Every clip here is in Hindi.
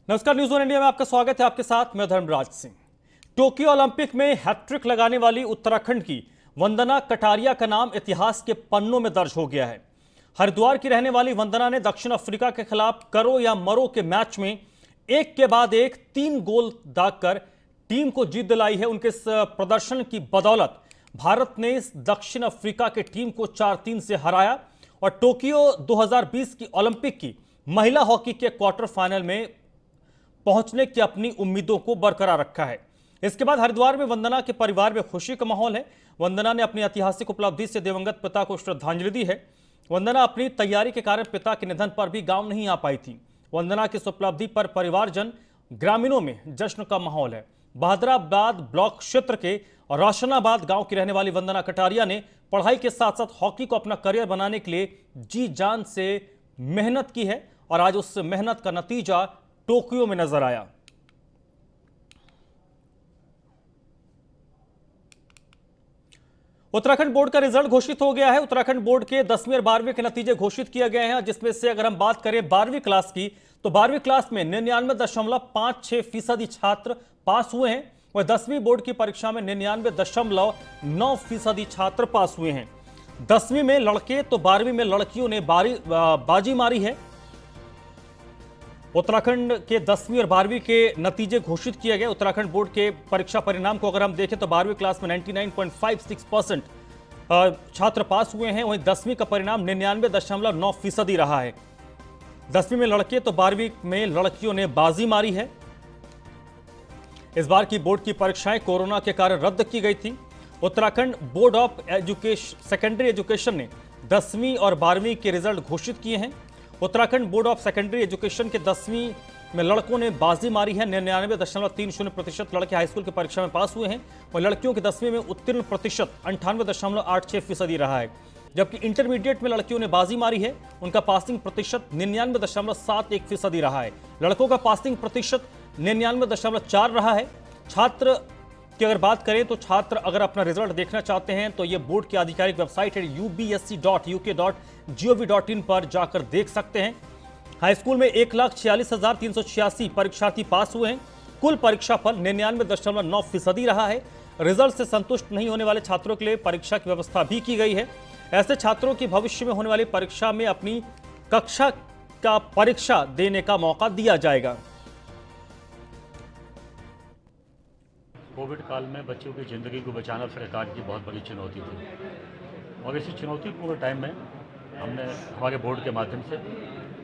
नमस्कार, न्यूज़ वन इंडिया में आपका स्वागत है। आपके साथ मैं धर्मराज सिंह। टोक्यो ओलंपिक में हैट्रिक लगाने वाली उत्तराखंड की वंदना कटारिया का नाम इतिहास के पन्नों में दर्ज हो गया है। हरिद्वार की रहने वाली वंदना ने दक्षिण अफ्रीका के खिलाफ करो या मरो के मैच में एक के बाद एक 3 गोल दागकर टीम को जीत दिलाई है। उनके इस प्रदर्शन की बदौलत भारत ने इस दक्षिण अफ्रीका के टीम को 4-3 से हराया और टोक्यो 2020 की ओलंपिक की महिला हॉकी के क्वार्टर फाइनल में पहुंचने की अपनी उम्मीदों को बरकरार रखा है। इसके बाद हरिद्वार में वंदना के परिवार में खुशी का माहौल है। वंदना ने अपनी ऐतिहासिक उपलब्धि से दिवंगत पिता को श्रद्धांजलि दी है। वंदना अपनी तैयारी के कारण पिता के निधन पर भी गांव नहीं आ पाई थी। वंदना की इस उपलब्धि पर परिवारजन, ग्रामीणों में जश्न का माहौल है। बहादुराबाद ब्लॉक क्षेत्र के रोशनाबाद गांव की रहने वाली वंदना कटारिया ने पढ़ाई के साथ साथ हॉकी को अपना करियर बनाने के लिए जी जान से मेहनत की है और आज उस मेहनत का नतीजा टोक्यो में नजर आया। उत्तराखंड बोर्ड का रिजल्ट घोषित हो गया है। उत्तराखंड बोर्ड के 10वीं और 12वीं के नतीजे घोषित किए गए हैं, जिसमें से अगर हम बात करें 12वीं क्लास की तो 12वीं क्लास में 99.56% छात्र पास हुए हैं और 10वीं बोर्ड की परीक्षा में 99.9% छात्र पास हुए हैं। 10वीं में लड़के तो 12वीं में लड़कियों ने बाजी मारी है। उत्तराखंड के 10वीं और 12वीं के नतीजे घोषित किए गए। उत्तराखंड बोर्ड के परीक्षा परिणाम को अगर हम देखें तो 12वीं क्लास में 99.56% छात्र पास हुए हैं, वहीं 10वीं का परिणाम 99.9% रहा है। 10वीं में लड़के तो 12वीं में लड़कियों ने बाजी मारी है। इस बार की बोर्ड की परीक्षाएं कोरोना के कारण रद्द की गई थी। Uttarakhand board of secondary education ने 10वीं और 12वीं के रिजल्ट घोषित किए हैं। Uttarakhand board of secondary education के 10वीं में लड़कों ने बाजी मारी है। 99.30% लड़के हाईस्कूल की परीक्षा में पास हुए हैं और लड़कियों के 10वीं में उत्तीर्ण प्रतिशत 98.86% रहा है। जबकि इंटरमीडिएट में लड़कियों ने बाजी मारी है, उनका पासिंग प्रतिशत 99.71% रहा है। लड़कों का पासिंग प्रतिशत 99.4 रहा है। छात्र की अगर बात करें तो छात्र अगर अपना रिजल्ट देखना चाहते हैं तो ये बोर्ड की आधिकारिक वेबसाइट है ubsc.uk.gov.in पर जाकर देख सकते हैं। हाई स्कूल में 1,46,386 परीक्षार्थी पास हुए हैं। कुल परीक्षाफल 99.9% रहा है। रिजल्ट से संतुष्ट नहीं होने वाले छात्रों के लिए परीक्षा की व्यवस्था भी की गई है। ऐसे छात्रों की भविष्य में होने वाली परीक्षा में अपनी कक्षा का परीक्षा देने का मौका दिया जाएगा। कोविड काल में बच्चों की ज़िंदगी को बचाना सरकार की बहुत बड़ी चुनौती थी और इसी चुनौतीपूर्ण टाइम में हमने हमारे बोर्ड के माध्यम से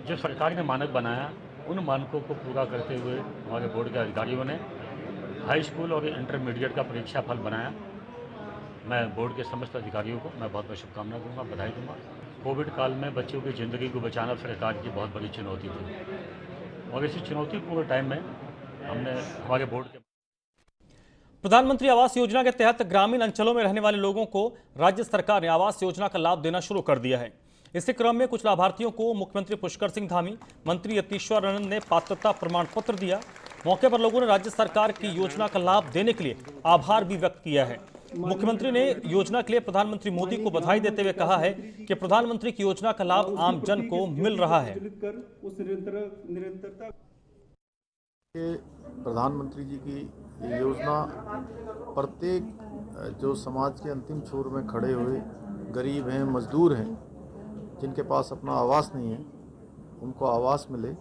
जो सरकार ने मानक बनाया, उन मानकों को पूरा करते हुए हमारे बोर्ड के अधिकारियों ने हाई स्कूल और इंटरमीडिएट का परीक्षा फल बनाया। मैं बोर्ड के समस्त अधिकारियों को मैं बहुत बहुत शुभकामनाएं दूंगा, बधाई दूंगा। कोविड काल में बच्चों की ज़िंदगी को बचाना सरकार की बहुत बड़ी चुनौती थी और इसी चुनौतीपूर्ण टाइम में हमने हमारे बोर्ड के प्रधानमंत्री आवास योजना के तहत ग्रामीण अंचलों में रहने वाले लोगों को राज्य सरकार ने आवास योजना का लाभ देना शुरू कर दिया है। इसी क्रम में कुछ लाभार्थियों को मुख्यमंत्री पुष्कर सिंह धामी, मंत्री यतीश्वर आनंद ने पात्रता प्रमाण पत्र दिया। मौके पर लोगों ने राज्य सरकार की योजना का लाभ देने के लिए आभार भी व्यक्त किया है। मुख्यमंत्री ने योजना के लिए प्रधानमंत्री मोदी को बधाई देते हुए कहा है कि प्रधानमंत्री की योजना का लाभ आम जन को मिल रहा है। प्रधानमंत्री जी की ये योजना प्रत्येक जो समाज के अंतिम छोर में खड़े हुए गरीब हैं, मजदूर हैं, जिनके पास अपना आवास नहीं है, उनको आवास मिले,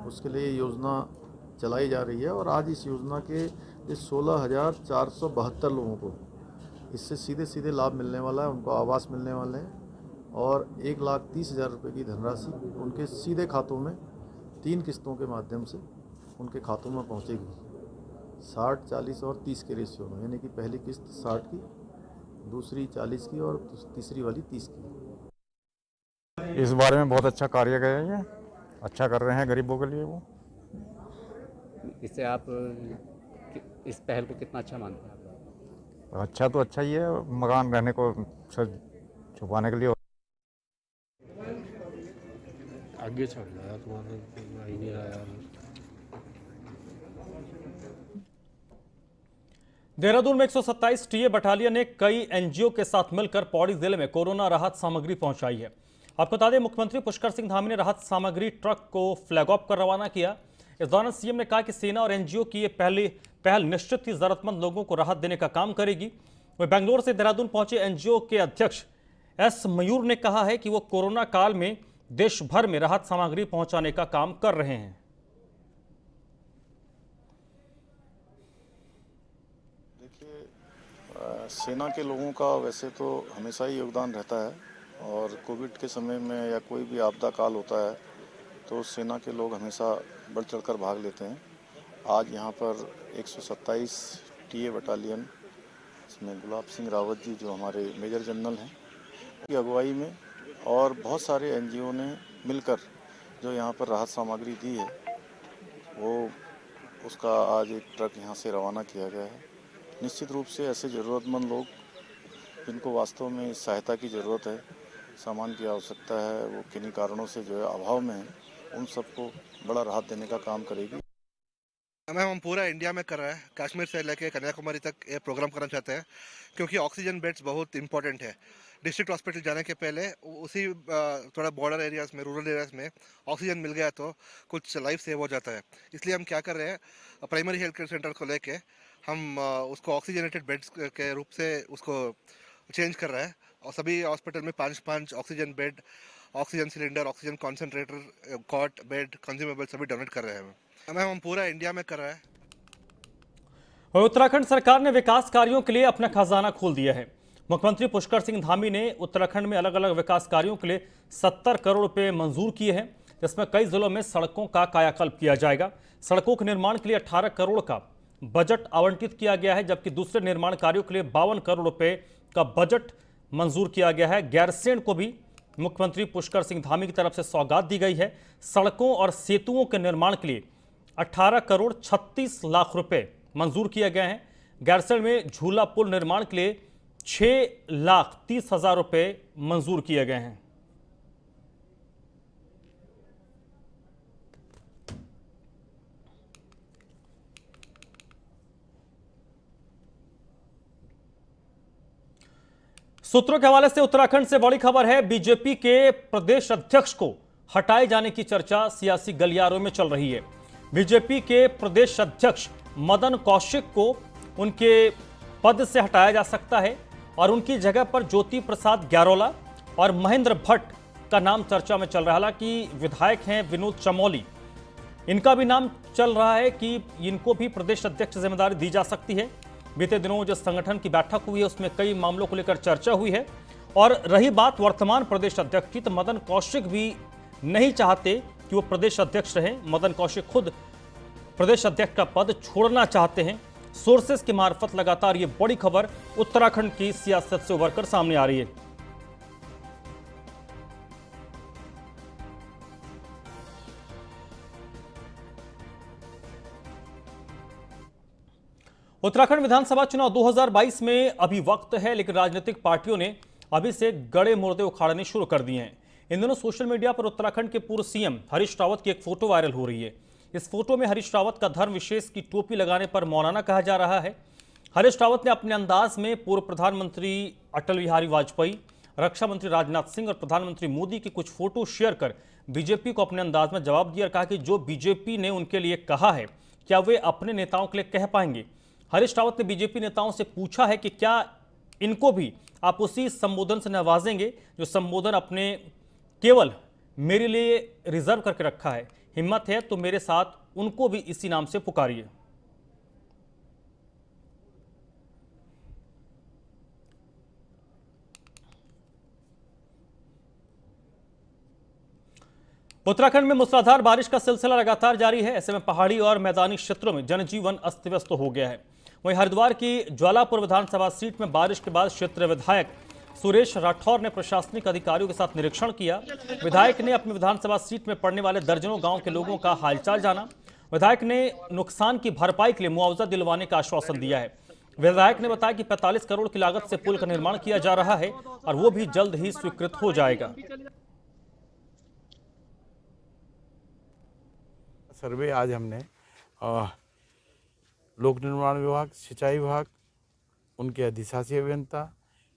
उसके लिए योजना चलाई जा रही है। और आज इस योजना के 16,472 लोगों को इससे सीधे सीधे लाभ मिलने वाला है, उनको आवास मिलने वाले हैं और 1,30,000 रुपये की धनराशि उनके सीधे खातों में 3 किस्तों के माध्यम से उनके खातों में पहुंचेगी। 60, 40 और 30 के रेशियो में, यानी कि पहली किस्त 60 की, दूसरी 40 की और तीसरी वाली 30 की। इस बारे में बहुत अच्छा कार्य किया है, अच्छा कर रहे हैं गरीबों के लिए वो। इससे आप इस पहल को कितना अच्छा मानते हैं? अच्छा तो अच्छा ही है, मकान रहने को छुपाने के लिए। आगे चल रहा है तुम्हारे नहीं रहा यार। देहरादून में 127 टीए बटालियन ने कई एनजीओ के साथ मिलकर पौड़ी जिले में कोरोना राहत सामग्री पहुंचाई है। आपको बता दें, मुख्यमंत्री पुष्कर सिंह धामी ने राहत सामग्री ट्रक को फ्लैग ऑफ कर रवाना किया। इस दौरान सीएम ने कहा कि सेना और एनजीओ की ये पहल निश्चित ही जरूरतमंद लोगों को राहत देने का काम करेगी। वह बेंगलोर से देहरादून पहुंचे एनजीओ के अध्यक्ष एस मयूर ने कहा है कि वो कोरोना काल में देश भर में राहत सामग्री पहुंचाने का काम कर रहे हैं। देखिए, सेना के लोगों का वैसे तो हमेशा ही योगदान रहता है और कोविड के समय में या कोई भी आपदा काल होता है तो सेना के लोग हमेशा बढ़ चढ़कर भाग लेते हैं। आज यहाँ पर 127 टीए बटालियन, इसमें गुलाब सिंह रावत जी जो हमारे मेजर जनरल हैं की अगुवाई में और बहुत सारे एनजीओ ने मिलकर जो यहाँ पर राहत सामग्री दी है वो उसका आज एक ट्रक यहाँ से रवाना किया गया है। निश्चित रूप से ऐसे ज़रूरतमंद लोग जिनको वास्तव में सहायता की ज़रूरत है, सामान की आवश्यकता है, वो किन्हीं कारणों से जो है अभाव में है, उन सबको बड़ा राहत देने का काम करेगी। मैम हम पूरा इंडिया में कर रहे हैं, कश्मीर से लेकर कन्याकुमारी तक ये प्रोग्राम करना चाहते हैं क्योंकि ऑक्सीजन बेड्स बहुत इंपॉर्टेंट है। डिस्ट्रिक्ट हॉस्पिटल जाने के पहले उसी थोड़ा बॉर्डर एरियाज में, रूरल एरियाज में ऑक्सीजन मिल गया तो कुछ लाइफ सेव हो जाता है। इसलिए हम क्या कर रहे हैं, प्राइमरी हेल्थ केयर सेंटर को लेके हम उसको ऑक्सीजनेटेड बेड्स के रूप से उसको चेंज कर रहे हैं और सभी हॉस्पिटल में 5 oxygen bed, oxygen cylinder, oxygen concentrator, cot, bed, consumable सभी डोनेट कर रहे हैं। मैम हम पूरा इंडिया में कर रहे हैं। और उत्तराखंड सरकार ने विकास कार्यों के लिए अपना खजाना खोल दिया है। मुख्यमंत्री पुष्कर सिंह धामी ने उत्तराखंड में अलग अलग विकास कार्यों के लिए 70 करोड़ रुपए मंजूर किए हैं, जिसमें कई जिलों में सड़कों का कायाकल्प किया जाएगा। सड़कों के निर्माण के लिए 18 करोड़ का बजट आवंटित किया गया है, जबकि दूसरे निर्माण कार्यों के लिए 52 करोड़ रुपए का बजट मंजूर किया गया है। गैरसैंण को भी मुख्यमंत्री पुष्कर सिंह धामी की तरफ से सौगात दी गई है। सड़कों और सेतुओं के निर्माण के लिए 18 करोड़ 36 लाख रुपए मंजूर किए गए हैं। गैरसैंण में झूला पुल निर्माण के लिए 6,30,000 रुपए मंजूर किए गए हैं। सूत्रों के हवाले से उत्तराखंड से बड़ी खबर है। बीजेपी के प्रदेश अध्यक्ष को हटाए जाने की चर्चा सियासी गलियारों में चल रही है। बीजेपी के प्रदेश अध्यक्ष मदन कौशिक को उनके पद से हटाया जा सकता है और उनकी जगह पर ज्योति प्रसाद ग्यारोला और महेंद्र भट्ट का नाम चर्चा में चल रहा है। हालांकि विधायक हैं विनोद चमोली, इनका भी नाम चल रहा है कि इनको भी प्रदेश अध्यक्ष जिम्मेदारी दी जा सकती है। बीते दिनों जो संगठन की बैठक हुई है उसमें कई मामलों को लेकर चर्चा हुई है। और रही बात वर्तमान प्रदेश अध्यक्ष की, तो मदन कौशिक भी नहीं चाहते कि वो प्रदेश अध्यक्ष रहें। मदन कौशिक खुद प्रदेश अध्यक्ष का पद छोड़ना चाहते हैं। सोर्सेस की मार्फत लगातार ये बड़ी खबर उत्तराखंड की सियासत से उभरकर सामने आ रही है। उत्तराखंड विधानसभा चुनाव 2022 में अभी वक्त है, लेकिन राजनीतिक पार्टियों ने अभी से गड़े मुर्दे उखाड़ने शुरू कर दिए हैं। इन दिनों सोशल मीडिया पर उत्तराखंड के पूर्व सीएम हरीश रावत की एक फोटो वायरल हो रही है। इस फोटो में हरीश रावत का धर्म विशेष की टोपी लगाने पर मौलाना कहा जा रहा है। हरीश रावत ने अपने अंदाज में पूर्व प्रधानमंत्री अटल बिहारी वाजपेयी, रक्षा मंत्री राजनाथ सिंह और प्रधानमंत्री मोदी की कुछ फोटो शेयर कर बीजेपी को अपने अंदाज में जवाब दिया और कहा कि जो बीजेपी ने उनके लिए कहा है क्या वे अपने नेताओं के लिए कह पाएंगे। हरीश रावत ने बीजेपी नेताओं से पूछा है कि क्या इनको भी आप उसी संबोधन से नवाजेंगे जो संबोधन अपने केवल मेरे लिए रिजर्व करके रखा है। हिम्मत है तो मेरे साथ उनको भी इसी नाम से पुकारिए। उत्तराखंड में मूसलाधार बारिश का सिलसिला लगातार जारी है। ऐसे में पहाड़ी और मैदानी क्षेत्रों में जनजीवन अस्त व्यस्त हो गया है। वहीं हरिद्वार की ज्वालापुर विधानसभा सीट में बारिश के बाद क्षेत्रीय विधायक सुरेश राठौर ने प्रशासनिक अधिकारियों के साथ निरीक्षण किया। विधायक ने अपनी विधानसभा सीट में पड़ने वाले दर्जनों गांव के लोगों का हालचाल जाना। विधायक ने नुकसान की भरपाई के लिए मुआवजा दिलवाने का आश्वासन दिया है। विधायक ने बताया कि 45 करोड़ की लागत से पुल का निर्माण किया जा रहा है और वो भी जल्द ही स्वीकृत हो जाएगा। सर्वे आज हमने लोक निर्माण विभाग, सिंचाई विभाग, उनके अधिशासी अभियंता,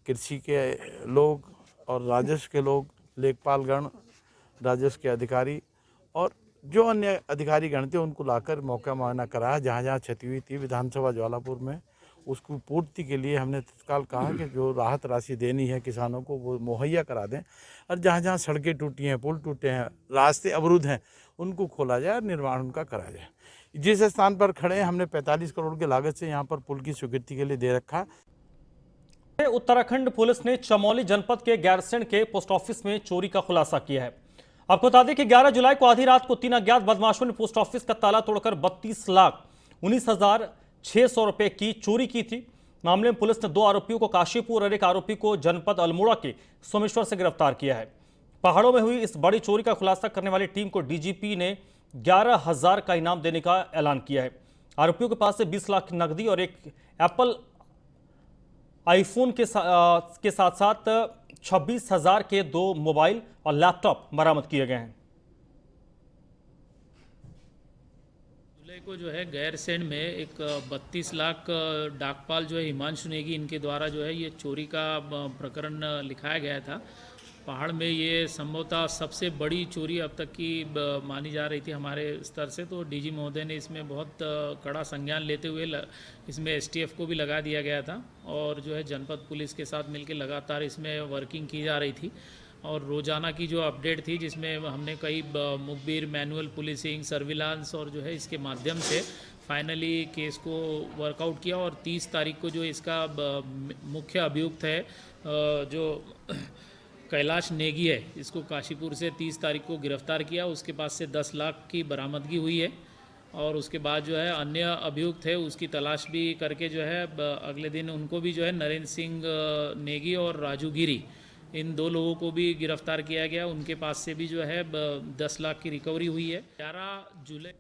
कृषि के लोग और राजस्व के लोग, लेखपालगण, राजस्व के अधिकारी और जो अन्य अधिकारी गण थे उनको लाकर मौका मुआयना कराया। जहाँ जहाँ क्षति हुई थी विधानसभा ज्वालापुर में, उसकी पूर्ति के लिए हमने तत्काल कहा कि जो राहत राशि देनी है किसानों को वो मुहैया करा दें, और जहाँ जहाँ सड़कें टूटी हैं, पुल टूटे हैं, रास्ते अवरुद्ध हैं, उनको खोला जाए और निर्माण उनका करा जाए। जिस स्थान पर खड़े हैं हमने 45 करोड़ की लागत से यहाँ पर पुल की स्वीकृति के लिए दे रखा। उत्तराखंड पुलिस ने चमोली जनपद के गैरसैंण के पोस्ट ऑफिस में चोरी का खुलासा किया है। आपको बता दें कि 11 जुलाई को आधी रात को 3 अज्ञात बदमाशों ने पोस्ट ऑफिस का ताला तोड़कर 32,19,600 रुपए की चोरी की थी। मामले में पुलिस ने 2 आरोपियों को काशीपुर और एक आरोपी को जनपद अल्मोड़ा के सोमेश्वर से गिरफ्तार किया है। पहाड़ों में हुई इस बड़ी चोरी का खुलासा करने वाली टीम को डीजीपी ने 11,000 का इनाम देने का ऐलान किया है। आरोपियों के पास से 20 लाख नकदी और एक एप्पल आईफोन के साथ साथ 26,000 के 2 मोबाइल और लैपटॉप बरामद किए गए हैं। जुलाई को जो है गैरसैंण में एक 32 लाख डाकपाल जो है हिमांशु नेगी, इनके द्वारा जो है ये चोरी का प्रकरण लिखाया गया था। पहाड़ में ये संभवतः सबसे बड़ी चोरी अब तक की मानी जा रही थी हमारे स्तर से। तो डीजी महोदय ने इसमें बहुत कड़ा संज्ञान लेते हुए इसमें एसटीएफ को भी लगा दिया गया था, और जो है जनपद पुलिस के साथ मिलकर लगातार इसमें वर्किंग की जा रही थी। और रोज़ाना की जो अपडेट थी, जिसमें हमने कई मुखबिर, मैनुअल पुलिसिंग, सर्विलांस और जो है इसके माध्यम से फाइनली केस को वर्कआउट किया। और 30 तारीख को जो इसका मुख्य अभियुक्त है जो कैलाश नेगी है, इसको काशीपुर से 30 तारीख को गिरफ्तार किया। उसके पास से 10 लाख की बरामदगी हुई है, और उसके बाद जो है अन्य अभियुक्त है उसकी तलाश भी करके जो है अगले दिन उनको भी जो है नरेंद्र सिंह नेगी और राजू गिरी, इन 2 लोगों को भी गिरफ्तार किया गया। उनके पास से भी जो है 10 लाख की रिकवरी हुई है। 11 जुलाई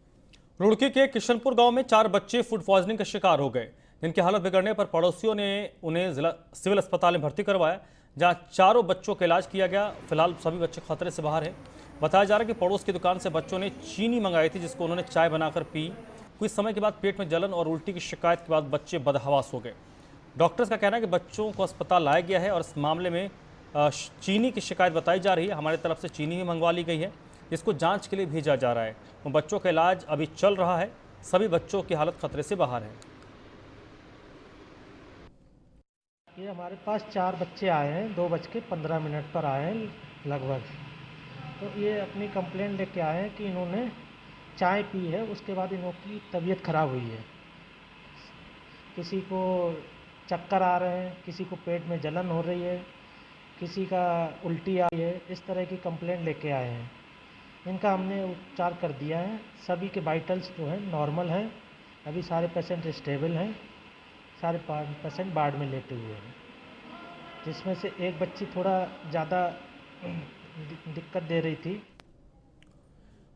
रुड़की के किशनपुर गांव में 4 बच्चे फूड पॉइजनिंग का शिकार हो गए, जिनकी हालत बिगड़ने पर पड़ोसियों ने उन्हें जिला सिविल अस्पताल में भर्ती करवाया, जहां चारों बच्चों का इलाज किया गया। फिलहाल सभी बच्चे खतरे से बाहर हैं। बताया जा रहा है कि पड़ोस की दुकान से बच्चों ने चीनी मंगाई थी, जिसको उन्होंने चाय बनाकर पी। कुछ समय के बाद पेट में जलन और उल्टी की शिकायत के बाद बच्चे बदहवास हो गए। डॉक्टर्स का कहना है कि बच्चों को अस्पताल लाया गया है और इस मामले में चीनी की शिकायत बताई जा रही है। हमारी तरफ से चीनी भी मंगवा ली गई है, जिसको जांच के लिए भेजा जा रहा है। वो बच्चों का इलाज अभी चल रहा है। सभी बच्चों की हालत खतरे से बाहर है। ये हमारे पास 4 बच्चे आए हैं, 2:15 पर आए हैं लगभग। तो ये अपनी कंप्लेंट लेके आए हैं कि इन्होंने चाय पी है, उसके बाद इनकी तबीयत ख़राब हुई है। किसी को चक्कर आ रहे हैं, किसी को पेट में जलन हो रही है, किसी का उल्टी आ रही है। इस तरह की कंप्लेंट लेके आए हैं। इनका हमने उपचार कर दिया है। सभी के वाइटल्स जो है नॉर्मल हैं। अभी सारे पेशेंट स्टेबल हैं। सारे पेशेंट वार्ड में लेटे हुए हैं, जिसमें से एक बच्ची थोड़ा ज़्यादा दिक्कत दे रही थी।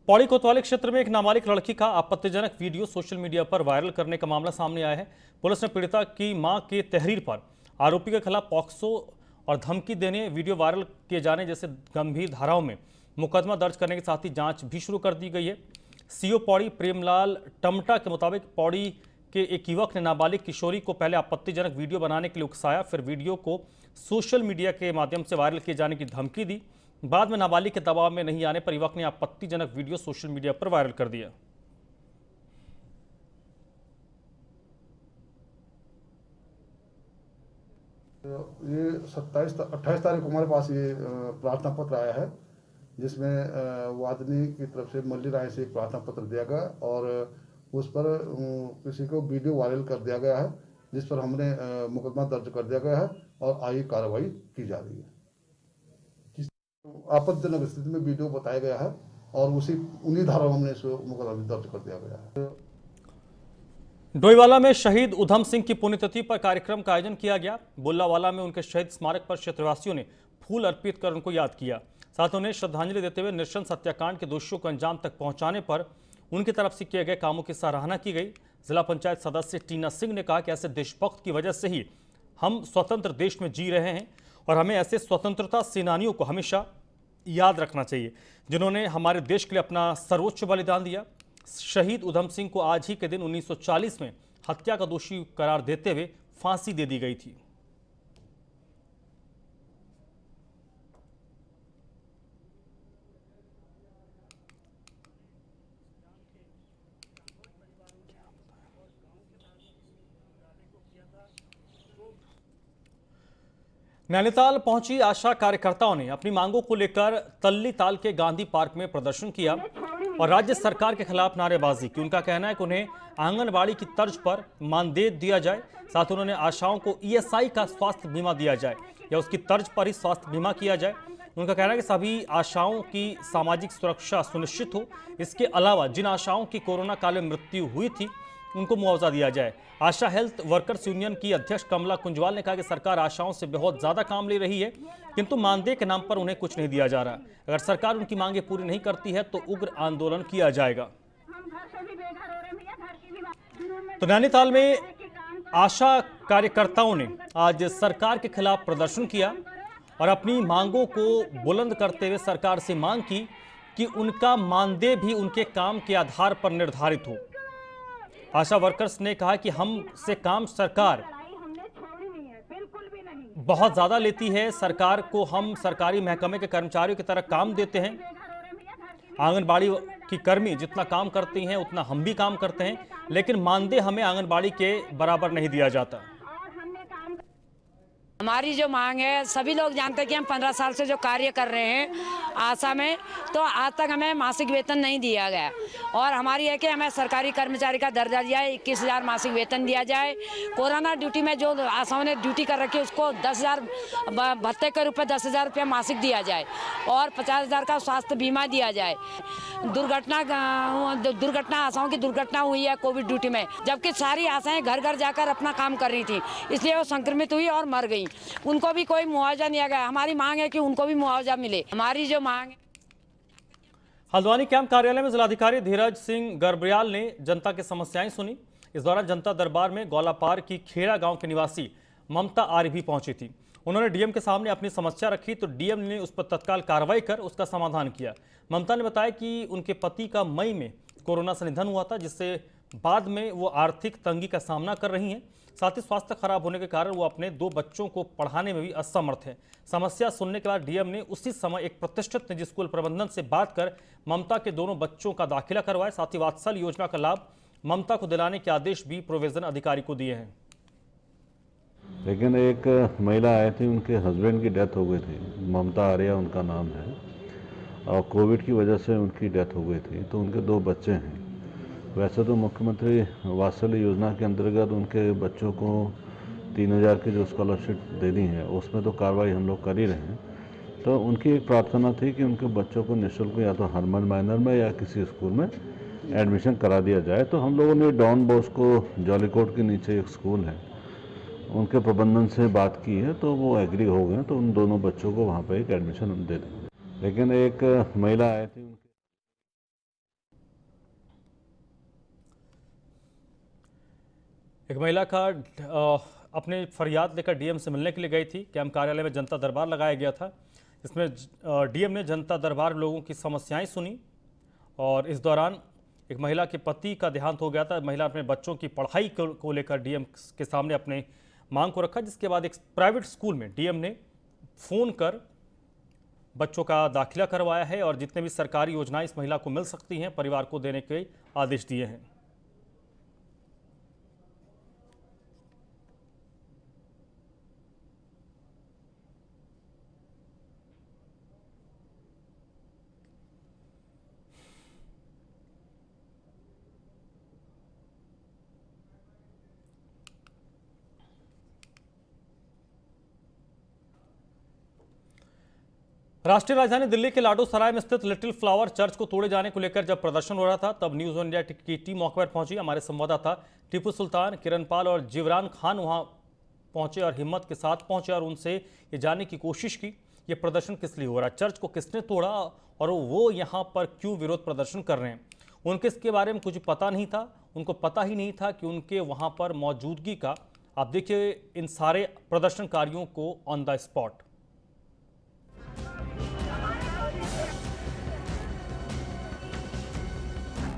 पौड़ी कोतवाली क्षेत्र में एक नाबालिग लड़की का आपत्तिजनक वीडियो सोशल मीडिया पर वायरल करने का मामला सामने आया है। पुलिस ने पीड़िता की मां के तहरीर पर आरोपी के खिलाफ पॉक्सो और धमकी देने, वीडियो वायरल किए जाने जैसे गंभीर धाराओं में मुकदमा दर्ज करने के साथ ही जांच भी शुरू कर दी गई है। सीओ पौड़ी प्रेमलाल टमटा के मुताबिक पौड़ी के एक युवक ने नाबालिग किशोरी को पहले आपत्तिजनक वीडियो बनाने के लिए उकसाया, फिर वीडियो को सोशल मीडिया के माध्यम से वायरल किए जाने की धमकी दी। बाद में नाबालिग के दबाव में नहीं आने पर युवक ने आपत्तिजनक वीडियो सोशल मीडिया पर वायरल कर दिया। ये 28 तारीख को हमारे पास ये प्रार्थना पत्र आया है, जिसमें वादनी की तरफ से मल्ली राय से एक प्रार्थना पत्र दिया गया और उस पर किसी को वीडियो वायरल कर दिया गया है, जिस पर हमने मुकदमा दर्ज कर दिया गया है और आगे कार्रवाई की जा रही है। आपत्तिजनक स्थिति में वीडियो बताया गया है और उन्हीं धाराओं हमने इसको मुकदमा दर्ज कर दिया गया है। डोईवाला में शहीद उधम सिंह की पुण्यतिथि पर कार्यक्रम का आयोजन किया गया। बुल्लावाला में उनके शहीद स्मारक पर क्षेत्रवासियों ने फूल अर्पित कर उनको याद किया। साथ उन्हें श्रद्धांजलि देते हुए नृशंस हत्याकांड के दोषियों को अंजाम तक पहुंचाने पर उनकी तरफ से किए गए कामों की सराहना की गई। जिला पंचायत सदस्य टीना सिंह ने कहा कि ऐसे देशभक्त की वजह से ही हम स्वतंत्र देश में जी रहे हैं और हमें ऐसे स्वतंत्रता सेनानियों को हमेशा याद रखना चाहिए, जिन्होंने हमारे देश के लिए अपना सर्वोच्च बलिदान दिया। शहीद उधम सिंह को आज ही के दिन 1940 में हत्या का दोषी करार देते हुए फांसी दे दी गई थी। नैनीताल पहुंची आशा कार्यकर्ताओं ने अपनी मांगों को लेकर तल्ली ताल के गांधी पार्क में प्रदर्शन किया और राज्य सरकार के खिलाफ नारेबाजी की। उनका कहना है कि उन्हें आंगनबाड़ी की तर्ज पर मानदेय दिया जाए। साथ ही उन्होंने आशाओं को ईएसआई का स्वास्थ्य बीमा दिया जाए या उसकी तर्ज पर ही स्वास्थ्य बीमा किया जाए। उनका कहना है कि सभी आशाओं की सामाजिक सुरक्षा सुनिश्चित हो। इसके अलावा जिन आशाओं की कोरोना काल में मृत्यु हुई थी उनको मुआवजा दिया जाए। आशा हेल्थ वर्कर्स यूनियन की अध्यक्ष कमला कुंजवाल ने कहा कि सरकार आशाओं से बहुत ज्यादा काम ले रही है, किंतु मानदेय के नाम पर उन्हें कुछ नहीं दिया जा रहा। अगर सरकार उनकी मांगे पूरी नहीं करती है तो उग्र आंदोलन किया जाएगा। तो नैनीताल में आशा कार्यकर्ताओं ने आज सरकार के खिलाफ प्रदर्शन किया और अपनी मांगों को बुलंद करते हुए सरकार से मांग की कि उनका मानदेय भी उनके काम के आधार पर निर्धारित हो। आशा वर्कर्स ने कहा कि हमसे काम सरकार बहुत ज्यादा लेती है। सरकार को हम सरकारी महकमे के कर्मचारियों की तरह काम देते हैं। आंगनबाड़ी की कर्मी जितना काम करती हैं उतना हम भी काम करते हैं, लेकिन मानदेय हमें आंगनबाड़ी के बराबर नहीं दिया जाता। हमारी जो मांग है, सभी लोग जानते हैं कि हम 15 साल से जो कार्य कर रहे हैं आशा में, तो आज तक हमें मासिक वेतन नहीं दिया गया और हमारी है कि हमें सरकारी कर्मचारी का दर्जा दिया है, 21,000 मासिक वेतन दिया जाए। कोरोना ड्यूटी में जो आशाओं ने ड्यूटी कर रखी है उसको 10,000 भत्ते के रूप में 10,000 रुपये मासिक दिया जाए और 50,000 का स्वास्थ्य बीमा दिया जाए। दुर्घटना आशाओं की दुर्घटना हुई है कोविड ड्यूटी में, जबकि सारी आशाएं घर घर जाकर अपना काम कर रही थी, इसलिए वो संक्रमित हुई और मर गई। उनको भी कोई मुआवजा नहीं गया। हमारी मांग है कि उनको भी मुआवजा मिले। हमारी जो मांग है। हल्द्वानी कैंप कार्यालय में जिलाधिकारी धीरज सिंह गर्ब्याल ने जनता की समस्याएं सुनी। इस दौरान जनता दरबार में गौलापार की खेड़ा गांव के निवासी ममता आर्य भी पहुंची थी। उन्होंने डीएम के सामने अपनी समस्या रखी तो डीएम ने उस पर तत्काल कार्रवाई कर उसका समाधान किया। ममता ने बताया कि उनके पति का मई में कोरोना से निधन हुआ था, जिससे बाद में वो आर्थिक तंगी का सामना कर रही हैं। साथ ही स्वास्थ्य खराब होने के कारण वो अपने 2 बच्चों को पढ़ाने में भी असमर्थ है। समस्या सुनने के बाद डीएम ने उसी समय एक प्रतिष्ठित निजी स्कूल प्रबंधन से बात कर ममता के दोनों बच्चों का दाखिला करवाया। साथ ही वात्सल्य योजना का लाभ ममता को दिलाने के आदेश भी प्रोविजन अधिकारी को दिए हैं। लेकिन एक महिला आई थी, उनके हस्बैंड की डेथ हो गई थी, ममता आर्य उनका नाम है, और कोविड की वजह से उनकी डेथ हो गई थी। तो उनके 2 बच्चे हैं। वैसे तो मुख्यमंत्री वात्सल्य योजना के अंतर्गत उनके बच्चों को 3,000 की जो स्कॉलरशिप देनी है उसमें तो कार्रवाई हम लोग कर ही रहे हैं। तो उनकी एक प्रार्थना थी कि उनके बच्चों को निःशुल्क या तो हरमन माइनर में या किसी स्कूल में एडमिशन करा दिया जाए। तो हम लोगों ने डॉन बॉस्को जॉलीकोट के नीचे एक स्कूल है, उनके प्रबंधन से बात की है, तो वो एग्री हो गए। तो उन दोनों बच्चों को वहाँ पर एक एडमिशन दे देंगे। लेकिन एक महिला आई थी, एक महिला का अपने फरियाद लेकर डीएम से मिलने के लिए गई थी। कैंप कार्यालय में जनता दरबार लगाया गया था। इसमें डीएम ने जनता दरबार लोगों की समस्याएं सुनी और इस दौरान एक महिला के पति का देहांत हो गया था। महिला अपने बच्चों की पढ़ाई को लेकर डीएम के सामने अपने मांग को रखा, जिसके बाद एक प्राइवेट स्कूल में डीएम ने फ़ोन कर बच्चों का दाखिला करवाया है और जितने भी सरकारी योजनाएं इस महिला को मिल सकती हैं परिवार को देने के आदेश दिए हैं। राष्ट्रीय राजधानी दिल्ली के लाडो सराय में स्थित लिटिल फ्लावर चर्च को तोड़े जाने को लेकर जब प्रदर्शन हो रहा था तब न्यूज ऑन इंडिया की टीम मौके पर पहुंची। हमारे संवाददाता टीपू सुल्तान, किरणपाल और जिवरान खान वहां पहुंचे और हिम्मत के साथ पहुंचे और उनसे ये जानने की कोशिश की ये प्रदर्शन किस लिए हो रहा है, चर्च को किसने तोड़ा और वो यहाँ पर क्यों विरोध प्रदर्शन कर रहे हैं। उनके इसके बारे में कुछ पता नहीं था, उनको पता ही नहीं था कि उनके वहाँ पर मौजूदगी का। आप देखिए इन सारे प्रदर्शनकारियों को ऑन द स्पॉट।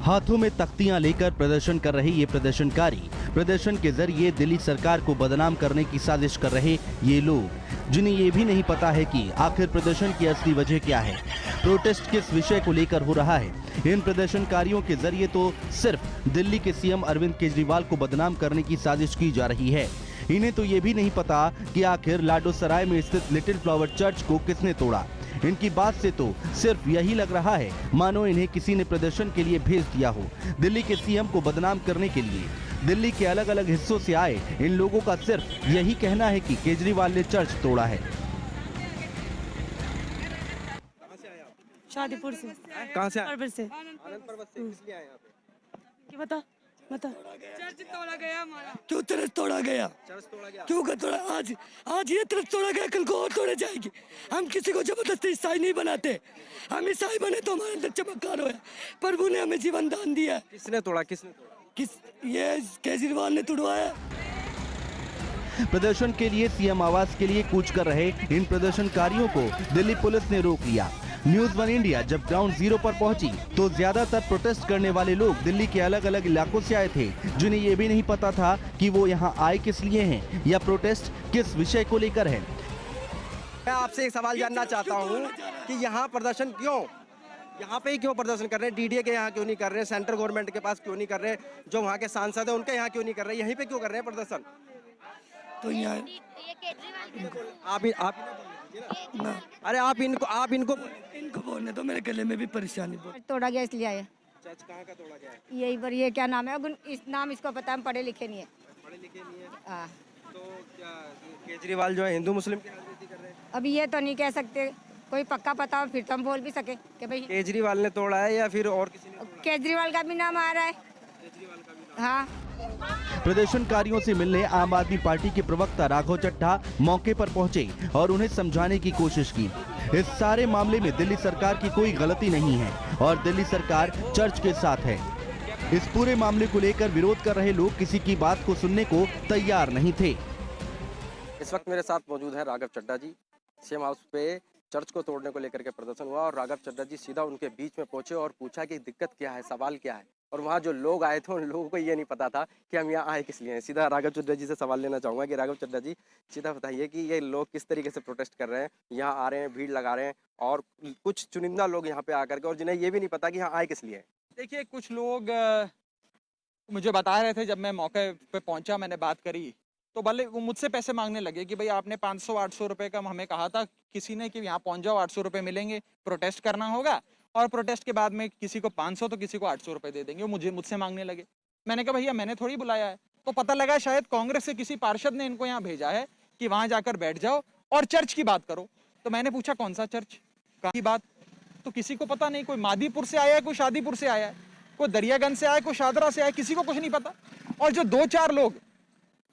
हाथों में तख्तियां लेकर प्रदर्शन कर रहे ये प्रदर्शनकारी प्रदर्शन के जरिए दिल्ली सरकार को बदनाम करने की साजिश कर रहे ये लोग, जिन्हें ये भी नहीं पता है कि आखिर प्रदर्शन की असली वजह क्या है, प्रोटेस्ट किस विषय को लेकर हो रहा है। इन प्रदर्शनकारियों के जरिए तो सिर्फ दिल्ली के सीएम अरविंद केजरीवाल को बदनाम करने की साजिश की जा रही है। इन्हें तो ये भी नहीं पता कि आखिर लाडोसराय में स्थित लिटिल फ्लावर चर्च को किसने तोड़ा। इनकी बात से तो सिर्फ यही लग रहा है मानो इन्हें किसी ने प्रदर्शन के लिए भेज दिया हो, दिल्ली के सीएम को बदनाम करने के लिए। दिल्ली के अलग अलग हिस्सों से आए इन लोगों का सिर्फ यही कहना है कि केजरीवाल ने चर्च तोड़ा है। शादीपुर से। कहाँ से? आनंद से। आनंद पर्वत से किस लिए आए यहाँ पे? क्या बता चर्च तोड़ा गया हमारा। क्यों चर्च तोड़ा गया? चर्च तोड़ा गया। क्यों का तोड़ा? आज ये चर्च तोड़ा गया, कल को और तोड़े जाएगी। हम किसी को जबरदस्ती ईसाई नहीं बनाते। हम ईसाई बने तो हमारे अंदर चमत्कार हुआ। प्रभु ने हमें जीवन दान दिया। किसने तोड़ा? ये केजरीवाल ने तोड़वाया। प्रदर्शन के लिए सीएम आवास के लिए कूच कर रहे इन प्रदर्शनकारियों को दिल्ली पुलिस ने रोक लिया। न्यूज़ 1 इंडिया जब ग्राउंड जीरो पर पहुंची तो ज्यादातर प्रोटेस्ट करने वाले लोग दिल्ली के अलग अलग इलाकों से आए थे, जिन्हें ये भी नहीं पता था कि वो यहाँ आए किस लिए हैं या प्रोटेस्ट किस विषय को लेकर है। मैं आपसे एक सवाल जानना चाहता हूँ कि यहाँ प्रदर्शन क्यों, यहाँ पे ही क्यों प्रदर्शन कर रहे हैं? डीडीए के यहाँ क्यों नहीं कर रहे? सेंट्रल गवर्नमेंट के पास क्यों नहीं कर रहे? जो वहाँ के सांसद है उनके यहाँ क्यों नहीं कर रहे? यहीं पे क्यों कर रहे हैं प्रदर्शन? तो यहाँ अरे आप इनको बोलने तो मेरे गले में भी परेशानी। तोड़ा गया इसलिए आया। चर्च कहाँ का तोड़ा गया है? यही पर, ये क्या नाम है? इस नाम इसको पता, हम पढ़े लिखे नहीं है। पढ़े लिखे नहीं है हाँ। तो क्या केजरीवाल जो है हिंदू मुस्लिम की राजनीति कर रहे हैं? अभी ये तो नहीं कह सकते, कोई पक्का पता हो फिर तो हम बोल भी सके कि भाई केजरीवाल ने तोड़ा है या फिर और किसी ने तोड़ा? केजरीवाल का भी नाम आ रहा है। केजरीवाल का भी नाम। हाँ। प्रदर्शनकारियों से मिलने आम आदमी पार्टी के प्रवक्ता राघव चड्ढा मौके पर पहुंचे और उन्हें समझाने की कोशिश की। इस सारे मामले में दिल्ली सरकार की कोई गलती नहीं है और दिल्ली सरकार चर्च के साथ है। इस पूरे मामले को लेकर विरोध कर रहे लोग किसी की बात को सुनने को तैयार नहीं थे। इस वक्त मेरे साथ मौजूद हैं राघव चड्ढा जी। सीएम हाउस पे चर्च को तोड़ने को लेकर के प्रदर्शन हुआ और राघव चड्ढा जी सीधा उनके बीच में पहुंचे और पूछा कि दिक्कत क्या है, सवाल क्या है। और वहाँ जो लोग आए थे उन लोगों को ये नहीं पता था कि हम यहाँ आए किस लिए हैं। सीधा राघव चड्ढा जी से सवाल लेना चाहूँगा कि राघव चड्ढा जी सीधा बताइए कि ये लोग किस तरीके से प्रोटेस्ट कर रहे हैं, यहाँ आ रहे हैं, भीड़ लगा रहे हैं और कुछ चुनिंदा लोग यहाँ पे आकर के और जिन्हें ये भी नहीं पता कि यहाँ आए किस लिए हैं। देखिए, कुछ लोग मुझे बता रहे थे, जब मैं मौके पे पहुंचा मैंने बात करी तो भले वो मुझसे पैसे मांगने लगे कि भाई आपने 500-800 रुपये का हमें कहा था किसी ने कि यहाँ पहुंच जाओ, 800 रुपये मिलेंगे, प्रोटेस्ट करना होगा और प्रोटेस्ट के बाद में किसी को 500 तो किसी को 800 रुपये दे देंगे। वो मुझसे मांगने लगे। मैंने कहा भैया मैंने थोड़ी बुलाया है। तो पता लगा शायद कांग्रेस से किसी पार्षद ने इनको यहाँ भेजा है कि वहाँ जाकर बैठ जाओ और चर्च की बात करो। तो मैंने पूछा कौन सा चर्च की बात, तो किसी को पता नहीं। कोई मादीपुर से आया है, कोई शादीपुर से आया है, कोई दरियागंज से आया, कोई शादरा से आया, किसी को कुछ नहीं पता। और जो 2-4 लोग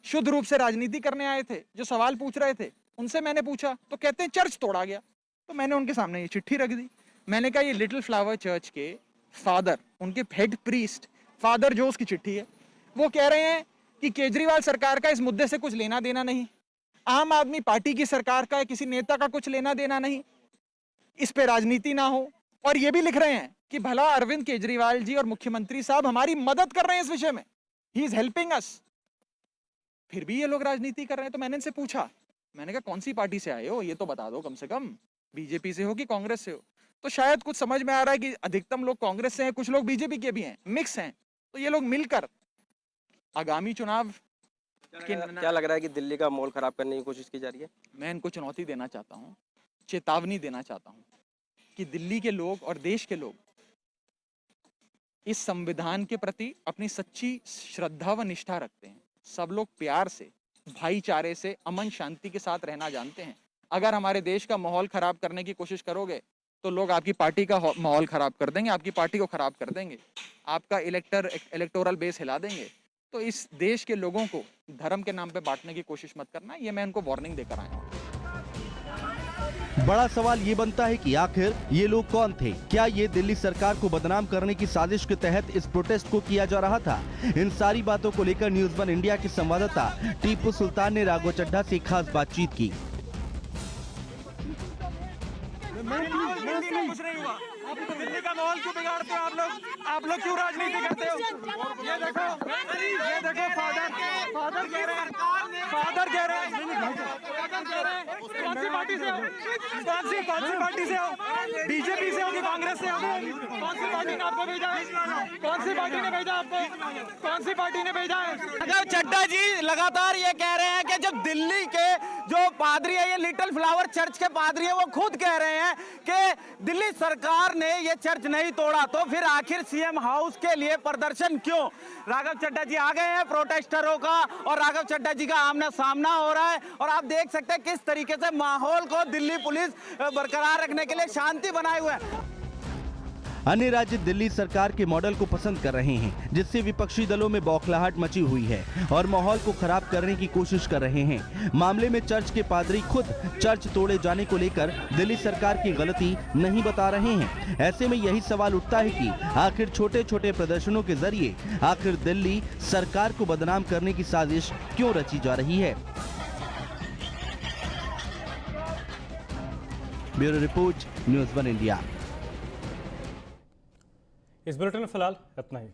शुद्ध रूप से राजनीति करने आए थे, जो सवाल पूछ रहे थे, उनसे मैंने पूछा तो कहते हैं चर्च तोड़ा गया। तो मैंने उनके सामने ये चिट्ठी रख दी। मैंने कहा ये लिटिल फ्लावर चर्च के फादर, उनके हेड प्रीस्ट फादर जोस की चिट्ठी है। वो कह रहे हैं कि केजरीवाल सरकार का इस मुद्दे से कुछ लेना देना नहीं, आम आदमी पार्टी की सरकार का, किसी नेता का कुछ लेना देना नहीं, इस पे राजनीति ना हो। और ये भी लिख रहे हैं कि भला अरविंद केजरीवाल जी और मुख्यमंत्री साहब हमारी मदद कर रहे हैं इस विषय में, ही इज हेल्पिंग अस। फिर भी ये लोग राजनीति कर रहे हैं। तो मैंने इनसे पूछा, मैंने कहा कौन सी पार्टी से आए हो, ये तो बता दो कम से कम, बीजेपी से हो कि कांग्रेस से हो। तो शायद कुछ समझ में आ रहा है कि अधिकतम लोग कांग्रेस से हैं, कुछ लोग बीजेपी के भी हैं, मिक्स हैं। तो ये लोग मिलकर आगामी चुनाव क्या लग रहा है कि दिल्ली का माहौल खराब करने की कोशिश की जा रही है? मैं इनको चुनौती देना चाहता हूँ, चेतावनी देना चाहता हूँ कि दिल्ली के लोग और देश के लोग इस संविधान के प्रति अपनी सच्ची श्रद्धा व निष्ठा रखते हैं। सब लोग प्यार से, भाईचारे से, अमन शांति के साथ रहना जानते हैं। अगर हमारे देश का माहौल खराब करने की कोशिश करोगे तो लोग आपकी पार्टी का माहौल खराब कर देंगे, आपकी पार्टी को खराब कर देंगे, आपका इलेक्टोरल बेस हिला देंगे। तो इस देश के लोगों को धर्म के नाम पे बांटने की कोशिश मत करना, ये मैं इनको वार्निंग देकर आया हूँ। बड़ा सवाल ये बनता है कि आखिर ये लोग कौन थे? क्या ये दिल्ली सरकार को बदनाम करने की साजिश के तहत इस प्रोटेस्ट को किया जा रहा था? इन सारी बातों को लेकर न्यूज़ 1 इंडिया के संवाददाता टीपू सुल्तान ने राघव चड्ढा से खास बातचीत की। कुछ नहीं हुआ। दिल्ली का माहौल क्यों बिगाड़ते हो आप लोग क्यों राजनीति करते हो? ये देखो फादर कह रहे हैं कौन सी पार्टी से हो? कौन सी पार्टी से हो? बीजेपी से हो कि कांग्रेस से हो? कौन सी पार्टी ने आपको भेजा है? कौन सी पार्टी ने भेजा आपको? कौन सी पार्टी ने भेजा है? राघव चड्ढा जी लगातार ये कह रहे हैं जब दिल्ली के जो पादरी है, ये लिटिल फ्लावर चर्च के पादरी है, वो खुद कह रहे हैं कि दिल्ली सरकार ने ये चर्च नहीं तोड़ा, तो फिर आखिर सीएम हाउस के लिए प्रदर्शन क्यों? राघव चड्ढा जी आ गए हैं प्रोटेस्टरों का, और राघव चड्ढा जी का आमना सामना हो रहा है, और आप देख सकते हैं किस तरीके से माहौल को दिल्ली पुलिस बरकरार रखने के लिए शांति बनाए हुए है। अन्य राज्य दिल्ली सरकार के मॉडल को पसंद कर रहे हैं, जिससे विपक्षी दलों में बौखलाहट मची हुई है और माहौल को खराब करने की कोशिश कर रहे हैं। मामले में चर्च के पादरी खुद चर्च तोड़े जाने को लेकर दिल्ली सरकार की गलती नहीं बता रहे हैं। ऐसे में यही सवाल उठता है कि आखिर छोटे छोटे प्रदर्शनों के जरिए आखिर दिल्ली सरकार को बदनाम करने की साजिश क्यों रची जा रही है। Bureau report, news 1 India. इस बुलेटिन में फिलहाल इतना ही।